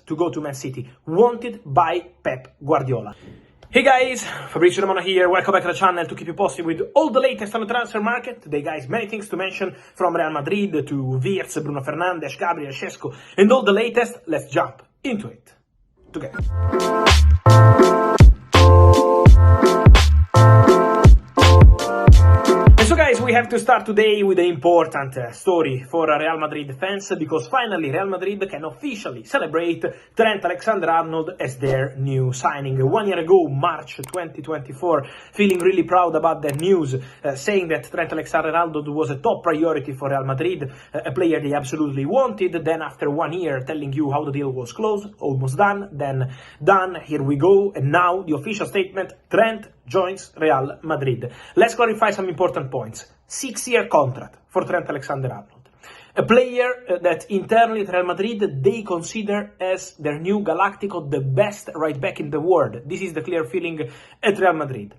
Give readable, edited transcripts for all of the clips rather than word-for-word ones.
to go to Man City, wanted by Pep Guardiola. Hey guys, Fabrizio Romano here, welcome back to the channel to keep you posted with all the latest on the transfer market. Today guys, many things to mention, from Real Madrid to Wirtz, Bruno Fernandes, Gabriel, Sesko, and all the latest. Let's jump into it together. So guys, we have to start today with an important story for Real Madrid fans, because finally Real Madrid can officially celebrate Trent Alexander-Arnold as their new signing. 1 year ago, March 2024, feeling really proud about that news, saying that Trent Alexander-Arnold was a top priority for Real Madrid, a player they absolutely wanted. Then after 1 year, telling you how the deal was closed, almost done, then done, here we go, and now the official statement: Trent joins Real Madrid. Let's clarify some important points. 6-year contract for Trent Alexander-Arnold. A player that internally at Real Madrid they consider as their new Galactico, the best right back in the world. This is the clear feeling at Real Madrid.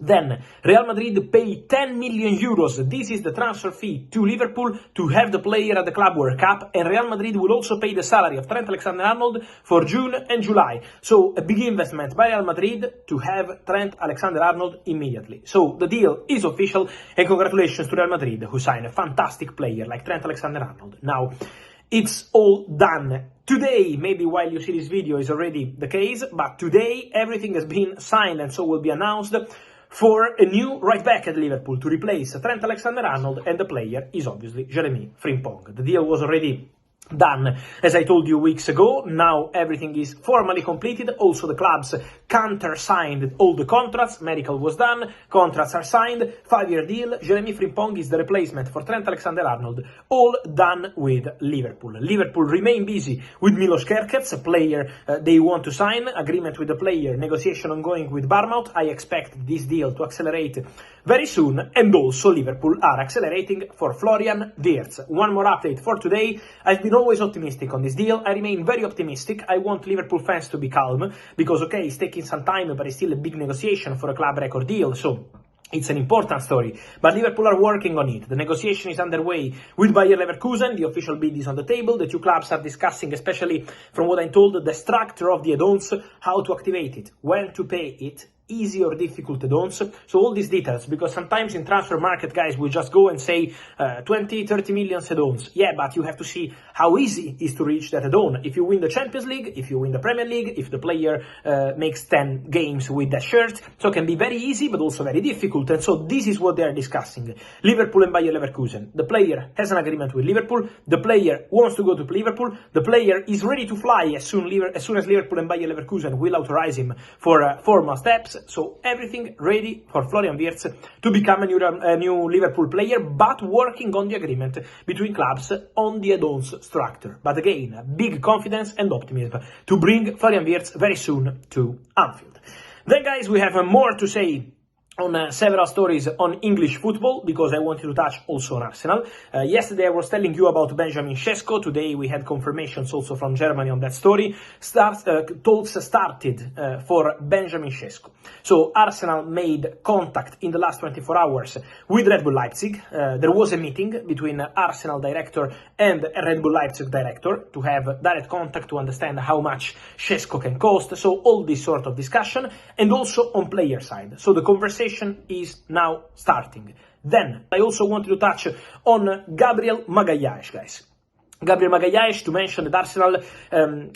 Then, Real Madrid pay 10 million euros, this is the transfer fee, to Liverpool to have the player at the Club World Cup, and Real Madrid will also pay the salary of Trent Alexander-Arnold for June and July. So, a big investment by Real Madrid to have Trent Alexander-Arnold immediately. So, the deal is official, and congratulations to Real Madrid, who signed a fantastic player like Trent Alexander-Arnold. Now, it's all done. Today, maybe while you see this video is already the case, but today everything has been signed and so will be announced for a new right back at Liverpool to replace Trent Alexander-Arnold, and the player is obviously Jeremy Frimpong. The deal was already done, as I told you weeks ago. Now everything is formally completed. Also the clubs counter-signed all the contracts. Medical was done, contracts are signed, 5-year deal. Jeremy Frimpong is the replacement for Trent Alexander-Arnold. All done with Liverpool. Liverpool remain busy with Milos, a player they want to sign. Agreement with the player, negotiation ongoing with Bournemouth. I expect this deal to accelerate very soon, and also Liverpool are accelerating for Florian Wirtz. One more update for today. I've been always optimistic on this deal. I remain very optimistic. I want Liverpool fans to be calm, because okay, it's taking some time, but it's still a big negotiation for a club record deal, so it's an important story, but Liverpool are working on it. The negotiation is underway with Bayer Leverkusen. The official bid is on the table. The two clubs are discussing, especially from what I'm told, the structure of the add-ons, how to activate it, when to pay it, easy or difficult add-ons. So all these details, because sometimes in transfer market, guys, we just go and say 20, 30 million add-ons. Yeah, but you have to see how easy it is to reach that add-on. If you win the Champions League, if you win the Premier League, if the player makes 10 games with that shirt, so it can be very easy, but also very difficult. And so this is what they are discussing. Liverpool and Bayer Leverkusen. The player has an agreement with Liverpool. The player wants to go to Liverpool. The player is ready to fly as soon as Liverpool and Bayer Leverkusen will authorize him for formal steps. So everything ready for Florian Wirtz to become a new Liverpool player, but working on the agreement between clubs on the add-ons structure. But again, big confidence and optimism to bring Florian Wirtz very soon to Anfield. Then guys, we have more to say on several stories on English football, because I wanted to touch also on Arsenal. Yesterday I was telling you about Benjamin Sesko. Today we had confirmations also from Germany on that story. Talks started for Benjamin Sesko. So Arsenal made contact in the last 24 hours with Red Bull Leipzig. There was a meeting between Arsenal director and Red Bull Leipzig director to have direct contact to understand how much Sesko can cost. So all this sort of discussion, and also on player side. So the conversation is now starting. Then I also wanted to touch on Gabriel Magalhães, guys. Gabriel Magalhães, to mention that Arsenal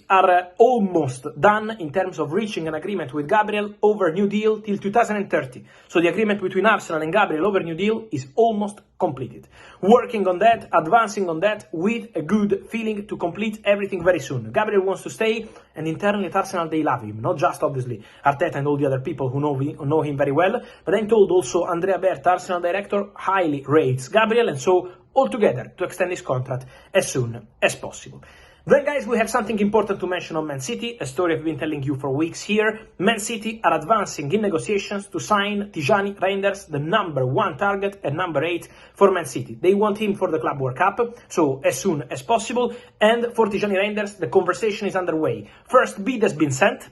are almost done in terms of reaching an agreement with Gabriel over new deal till 2030. So the agreement between Arsenal and Gabriel over new deal is almost completed. Working on that, advancing on that with a good feeling to complete everything very soon. Gabriel wants to stay, and internally at Arsenal they love him. Not just obviously Arteta and all the other people who know him very well, but I'm told also Andrea Berta, Arsenal director, highly rates Gabriel, and so altogether to extend his contract as soon as possible. Then guys, we have something important to mention on Man City, a story I've been telling you for weeks here. Man City are advancing in negotiations to sign Tijjani Reijnders, the #1 target and #8 for Man City. They want him for the Club World Cup, so as soon as possible. And for Tijjani Reijnders, the conversation is underway. First bid has been sent,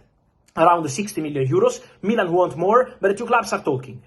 around 60 million euros. Milan want more, but the two clubs are talking.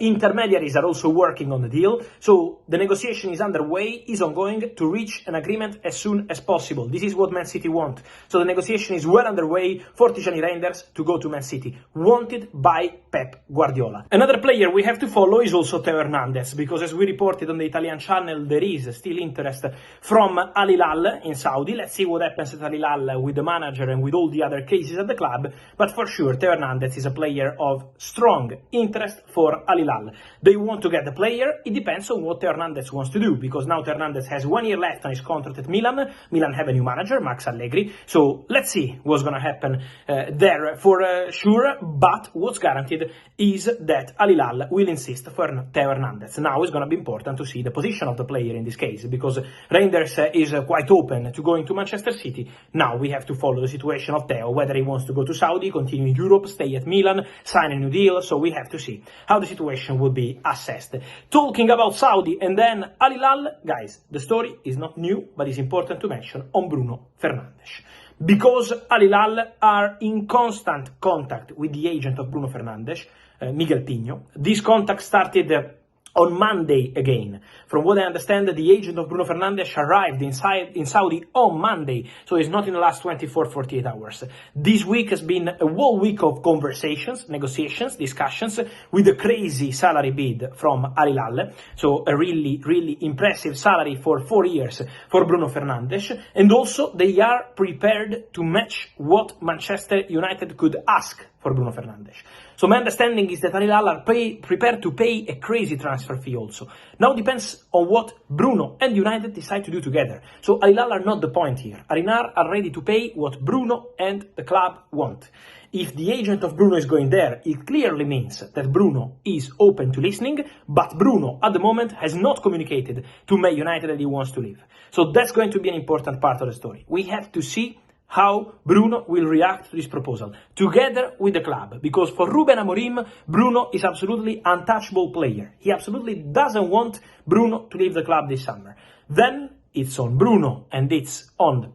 Intermediaries are also working on the deal, so the negotiation is underway, is ongoing to reach an agreement as soon as possible. This is what Man City want. So the negotiation is well underway for Tijjani Reijnders to go to Man City, wanted by Pep Guardiola. Another player we have to follow is also Theo Hernández, because as we reported on the Italian channel, there is still interest from Al Hilal in Saudi. Let's see what happens at Al Hilal with the manager and with all the other cases at the club, but for sure Theo Hernández is a player of strong interest for Al Hilal. They want to get the player. It depends on what Theo Hernández wants to do, because now Theo Hernández has 1 year left on his contract at Milan. Milan have a new manager, Max Allegri, so let's see what's going to happen there for sure, but what's guaranteed is that Al Hilal will insist for Theo Hernández. Now it's going to be important to see the position of the player in this case, because Reijnders is quite open to going to Manchester City. Now we have to follow the situation of Theo, whether he wants to go to Saudi, continue in Europe, stay at Milan, sign a new deal, so we have to see how the situation would be assessed. Talking about Saudi and then Al Hilal, guys, the story is not new, but it's important to mention on Bruno Fernandes, because Al Hilal are in constant contact with the agent of Bruno Fernandes, Miguel Pino. This contact started on Monday again. From what I understand, the agent of Bruno Fernandes arrived in Saudi on Monday, so it's not in the last 48 hours. This week has been a whole week of conversations, negotiations, discussions, with a crazy salary bid from Al Hilal, so a really impressive salary for 4 years for Bruno Fernandes, and also they are prepared to match what Manchester United could ask for Bruno Fernandes. So my understanding is that Al Hilal are prepared to pay a crazy transfer fee also. Now depends on what Bruno and United decide to do together. So Al Hilal are not the point here. Al Hilal are ready to pay what Bruno and the club want. If the agent of Bruno is going there, it clearly means that Bruno is open to listening, but Bruno at the moment has not communicated to Man United that he wants to leave. So that's going to be an important part of the story. We have to see how Bruno will react to this proposal, together with the club, because for Ruben Amorim, Bruno is absolutely untouchable player. He absolutely doesn't want Bruno to leave the club this summer. Then it's on Bruno and it's on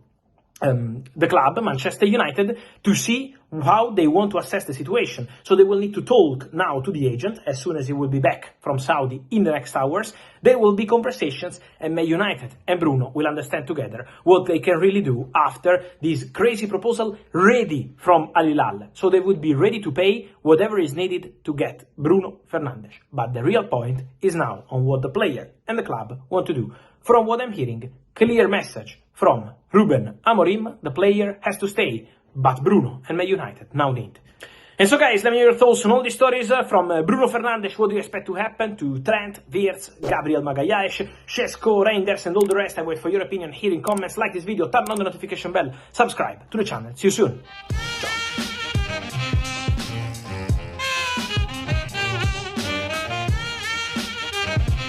the club, Manchester United, to see how they want to assess the situation. So they will need to talk now to the agent as soon as he will be back from Saudi in the next hours. There will be conversations, and Man United and Bruno will understand together what they can really do after this crazy proposal ready from Al Hilal. So they would be ready to pay whatever is needed to get Bruno Fernandes. But the real point is now on what the player and the club want to do. From what I'm hearing, clear message from Ruben Amorim: the player has to stay, but Bruno and Man United now need. And so guys, let me hear your thoughts on all these stories from Bruno Fernandes. What do you expect to happen to Trent, Wirtz, Gabriel Magalhães, Sesko, Reijnders and all the rest? I wait for your opinion here in comments. Like this video, turn on the notification bell, subscribe to the channel. See you soon. Ciao.